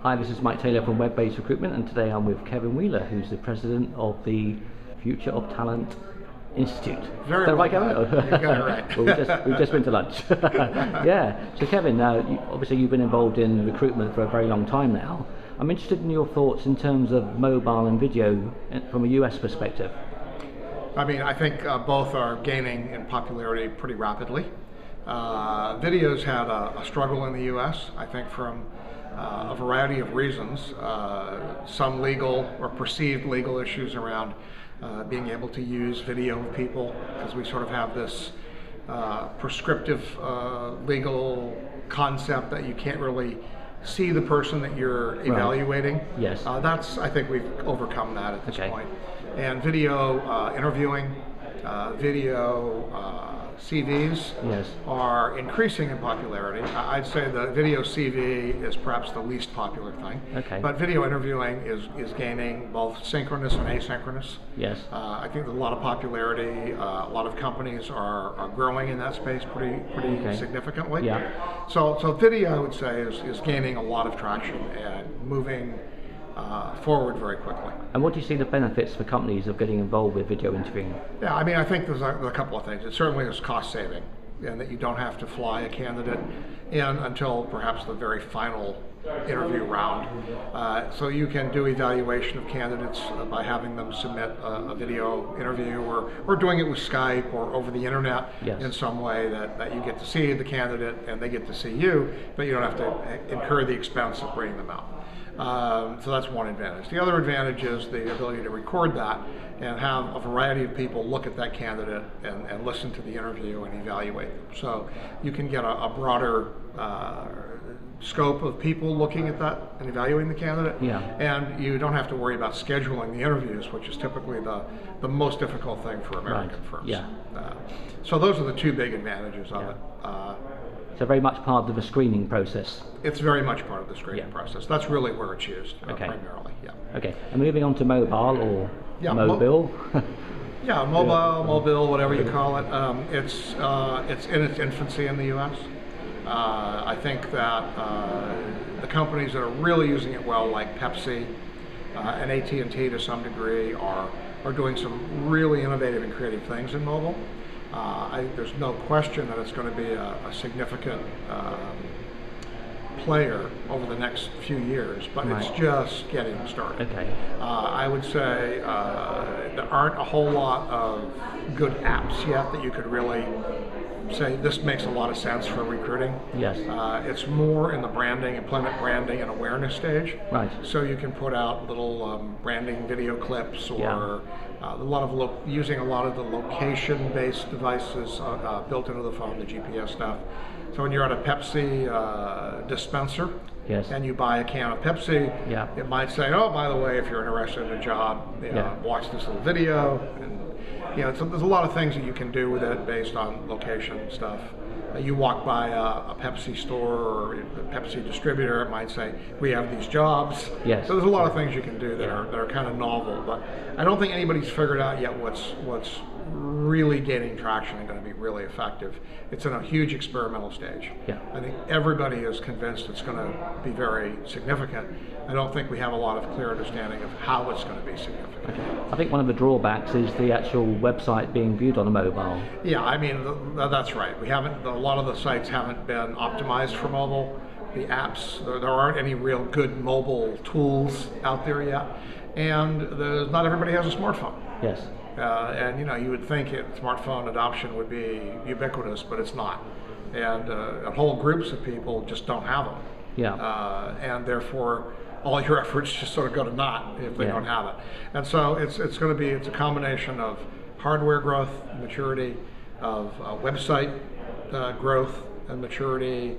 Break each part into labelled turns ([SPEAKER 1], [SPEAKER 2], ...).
[SPEAKER 1] Hi, this is Mike Taylor from Web-Based Recruitment, and today I'm with Kevin Wheeler, who's the president of the Future of Talent Institute.
[SPEAKER 2] Very
[SPEAKER 1] Is that
[SPEAKER 2] well
[SPEAKER 1] right, Kevin?
[SPEAKER 2] You got it right.
[SPEAKER 1] Well, we just went to lunch. Yeah. So, Kevin, obviously you've been involved in recruitment for a very long time now. I'm interested in your thoughts in terms of mobile and video from a US perspective.
[SPEAKER 2] I mean, I think both are gaining in popularity pretty rapidly. Video's had a struggle in the US, I think, from a variety of reasons. Some legal or perceived legal issues around being able to use video of people, because we sort of have this prescriptive legal concept that you can't really see the person that you're evaluating.
[SPEAKER 1] Right. Yes.
[SPEAKER 2] I think we've overcome that at this point. And video interviewing, video CVs are increasing in popularity. I'd say the video CV is perhaps the least popular thing. But video interviewing is gaining both synchronous and asynchronous.
[SPEAKER 1] Yes.
[SPEAKER 2] I think there's a lot of popularity. A lot of companies are growing in that space pretty significantly.
[SPEAKER 1] Yeah.
[SPEAKER 2] So video, I would say, is gaining a lot of traction and moving forward very quickly.
[SPEAKER 1] And what do you see the benefits for companies of getting involved with video interviewing?
[SPEAKER 2] Yeah, I mean, I think there's a couple of things. It certainly is cost saving, and that you don't have to fly a candidate in until perhaps the very final interview round. So you can do evaluation of candidates by having them submit a video interview, or doing it with Skype or over the internet in some way that you get to see the candidate and they get to see you, but you don't have to incur the expense of bringing them out. So that's one advantage. The other advantage is the ability to record that and have a variety of people look at that candidate and listen to the interview and evaluate them. So you can get a broader scope of people looking at that and evaluating the candidate. And you don't have to worry about scheduling the interviews, which is typically the most difficult thing for American firms. So those are the two big advantages of it.
[SPEAKER 1] So very much part of the screening process.
[SPEAKER 2] It's very much part of the screening process. That's really where it's used primarily.
[SPEAKER 1] Okay. And moving on to mobile or mobile.
[SPEAKER 2] Mobile, whatever you call it. It's in its infancy in the U.S. I think that the companies that are really using it well, like Pepsi and AT&T to some degree, are doing some really innovative and creative things in mobile. There's no question that it's going to be a significant player over the next few years, but it's just getting started. I would say there aren't a whole lot of good apps yet that you could really say this makes a lot of sense for recruiting. It's more in the branding, employment branding and awareness stage. So you can put out little branding video clips, or using a lot of the location-based devices built into the phone, the GPS stuff. So when you're at a Pepsi dispenser and you buy a can of Pepsi, it might say, oh, by the way, if you're interested in a job, watch this little video. And so there's a lot of things that you can do with it based on location stuff. You walk by a Pepsi store or a Pepsi distributor, it might say, we have these jobs. So there's a lot of things you can do that are kind of novel, but I don't think anybody's figured out yet what's really gaining traction and going to be really effective. It's in a huge experimental stage. I think everybody is convinced it's going to be very significant. I don't think we have a lot of clear understanding of how it's going to be significant.
[SPEAKER 1] I think one of the drawbacks is the actual website being viewed on a mobile.
[SPEAKER 2] I mean, that's right. A lot of the sites haven't been optimized for mobile. The apps, there aren't any real good mobile tools out there yet, and not everybody has a smartphone. And you would think smartphone adoption would be ubiquitous, but it's not. And whole groups of people just don't have them. And therefore, all your efforts just sort of go to naught if they don't have it. And so it's a combination of hardware growth, maturity, of website growth and maturity.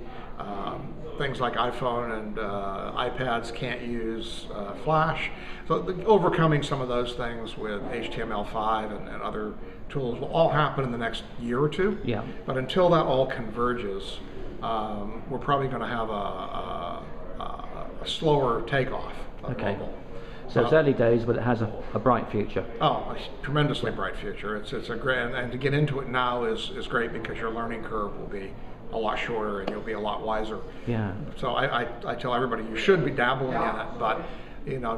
[SPEAKER 2] Things like iPhone and iPads can't use Flash. So overcoming some of those things with HTML5 and other tools will all happen in the next year or two. But until that all converges, we're probably going to have a slower takeoff of mobile.
[SPEAKER 1] So it's early days, but it has a bright future.
[SPEAKER 2] Oh, a tremendously bright future. It's a great, and to get into it now is great, because your learning curve will be a lot shorter and you'll be a lot wiser.
[SPEAKER 1] Yeah.
[SPEAKER 2] So I tell everybody you should be dabbling in it, but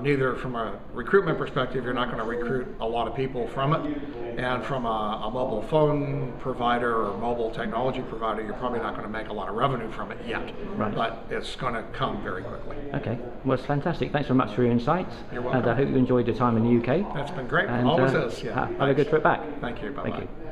[SPEAKER 2] neither from a recruitment perspective, you're not going to recruit a lot of people from it, and from a mobile phone provider or mobile technology provider, you're probably not going to make a lot of revenue from it yet.
[SPEAKER 1] Right.
[SPEAKER 2] But it's going to come very quickly.
[SPEAKER 1] Okay, well, it's fantastic. Thanks very much for your insights.
[SPEAKER 2] You're welcome.
[SPEAKER 1] And I hope you enjoyed your time in the UK.
[SPEAKER 2] That's been great.
[SPEAKER 1] And,
[SPEAKER 2] Always is. Yeah.
[SPEAKER 1] Have a good trip back.
[SPEAKER 2] Thank you. Bye-bye.
[SPEAKER 1] Thank you.